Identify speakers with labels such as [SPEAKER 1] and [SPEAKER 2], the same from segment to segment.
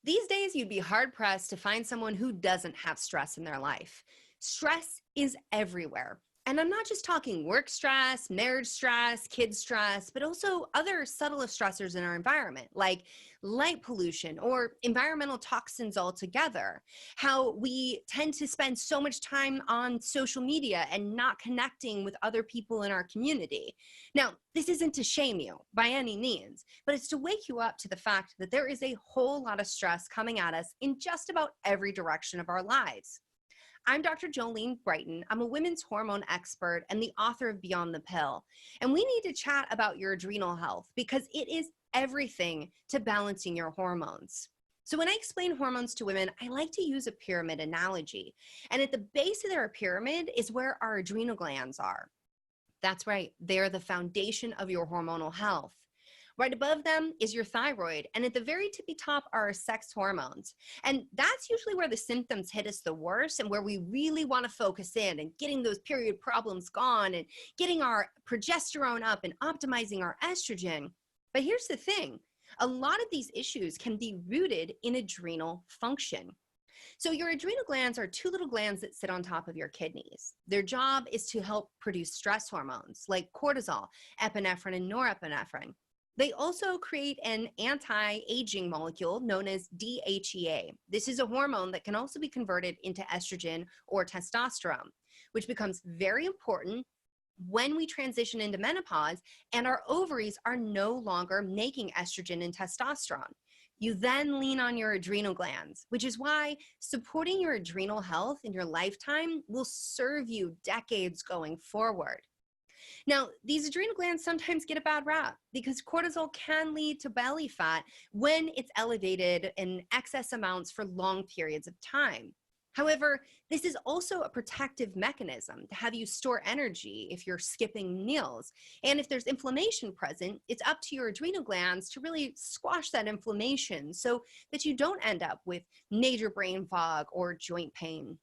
[SPEAKER 1] These days, you'd be hard-pressed to find someone who doesn't have stress in their life. Stress is everywhere. And I'm not just talking work stress, marriage stress, kid stress, but also other subtle stressors in our environment, like light pollution or environmental toxins altogether. How we tend to spend so much time on social media and not connecting with other people in our community. Now, this isn't to shame you by any means, but it's to wake you up to the fact that there is a whole lot of stress coming at us in just about every direction of our lives. I'm Dr. Jolene Brighton. I'm a women's hormone expert and the author of Beyond the Pill. And we need to chat about your adrenal health because it is everything to balancing your hormones. So when I explain hormones to women, I like to use a pyramid analogy. And at the base of their pyramid is where our adrenal glands are. That's right, they're the foundation of your hormonal health. Right above them is your thyroid, and at the very tippy top are our sex hormones. And that's usually where the symptoms hit us the worst and where we really want to focus in and getting those period problems gone and getting our progesterone up and optimizing our estrogen. But here's the thing, a lot of these issues can be rooted in adrenal function. So your adrenal glands are two little glands that sit on top of your kidneys. Their job is to help produce stress hormones like cortisol, epinephrine, and norepinephrine. They also create an anti-aging molecule known as DHEA. This is a hormone that can also be converted into estrogen or testosterone, which becomes very important when we transition into menopause and our ovaries are no longer making estrogen and testosterone. You then lean on your adrenal glands, which is why supporting your adrenal health in your lifetime will serve you decades going forward. Now, these adrenal glands sometimes get a bad rap because cortisol can lead to belly fat when it's elevated in excess amounts for long periods of time. However, this is also a protective mechanism to have you store energy if you're skipping meals. And if there's inflammation present, it's up to your adrenal glands to really squash that inflammation so that you don't end up with major brain fog or joint pain.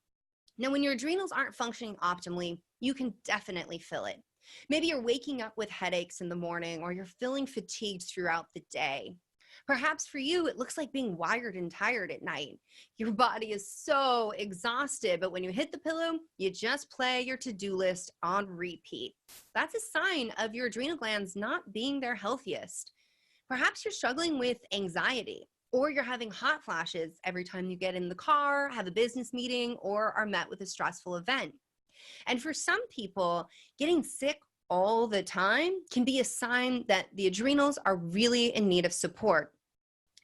[SPEAKER 1] Now, when your adrenals aren't functioning optimally, you can definitely feel it. Maybe you're waking up with headaches in the morning or you're feeling fatigued throughout the day. Perhaps for you, it looks like being wired and tired at night. Your body is so exhausted, but when you hit the pillow, you just play your to-do list on repeat. That's a sign of your adrenal glands not being their healthiest. Perhaps you're struggling with anxiety, or you're having hot flashes every time you get in the car, have a business meeting, or are met with a stressful event. And for some people, getting sick all the time can be a sign that the adrenals are really in need of support.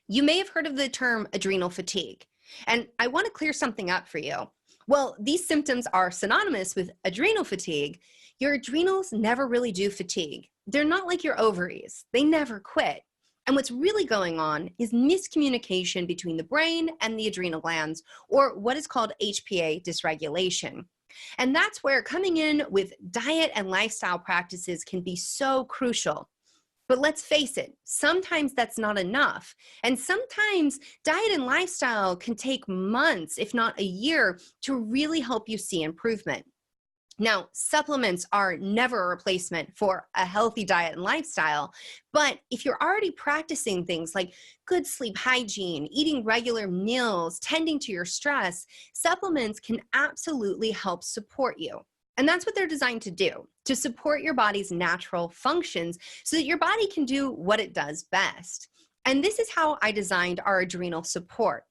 [SPEAKER 1] You may have heard of the term adrenal fatigue, and I want to clear something up for you. Well, these symptoms are synonymous with adrenal fatigue. Your adrenals never really do fatigue. They're not like your ovaries. They never quit. And what's really going on is miscommunication between the brain and the adrenal glands, or what is called HPA dysregulation. And that's where coming in with diet and lifestyle practices can be so crucial. But let's face it, sometimes that's not enough. And sometimes diet and lifestyle can take months, if not a year, to really help you see improvement. Now, supplements are never a replacement for a healthy diet and lifestyle, but if you're already practicing things like good sleep hygiene, eating regular meals, tending to your stress, supplements can absolutely help support you. And that's what they're designed to do, to support your body's natural functions so that your body can do what it does best. And this is how I designed our adrenal support.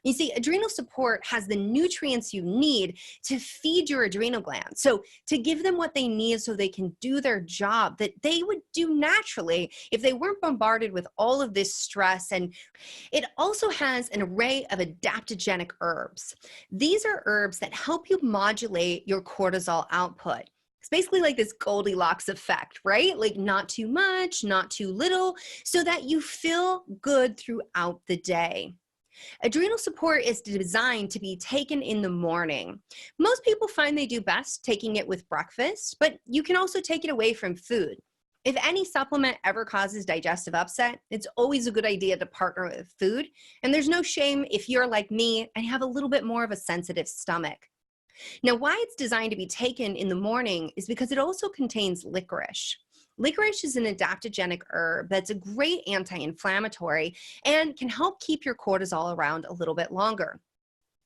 [SPEAKER 1] You see, adrenal support has the nutrients you need to feed your adrenal glands. So to give them what they need so they can do their job that they would do naturally if they weren't bombarded with all of this stress. And it also has an array of adaptogenic herbs. These are herbs that help you modulate your cortisol output. It's basically like this Goldilocks effect, right? Like not too much, not too little, so that you feel good throughout the day. Adrenal support is designed to be taken in the morning. Most people find they do best taking it with breakfast, but you can also take it away from food. If any supplement ever causes digestive upset, it's always a good idea to partner with food. And there's no shame if you're like me and you have a little bit more of a sensitive stomach. Now, why it's designed to be taken in the morning is because it also contains licorice. Licorice is an adaptogenic herb that's a great anti-inflammatory and can help keep your cortisol around a little bit longer.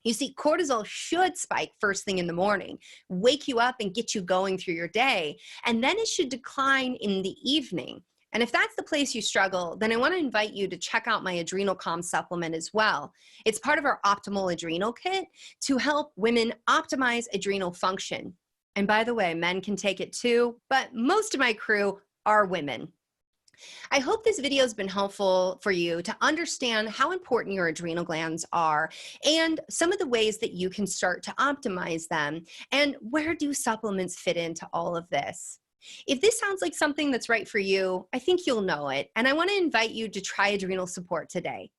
[SPEAKER 1] You see, cortisol should spike first thing in the morning, wake you up and get you going through your day, and then it should decline in the evening. And if that's the place you struggle, then I want to invite you to check out my Adrenal Calm supplement as well. It's part of our Optimal Adrenal Kit to help women optimize adrenal function. And by the way, men can take it too, but most of my crew are women. I hope this video has been helpful for you to understand how important your adrenal glands are and some of the ways that you can start to optimize them, and where do supplements fit into all of this. If this sounds like something that's right for you, I think you'll know it, and I want to invite you to try Adrenal Support today.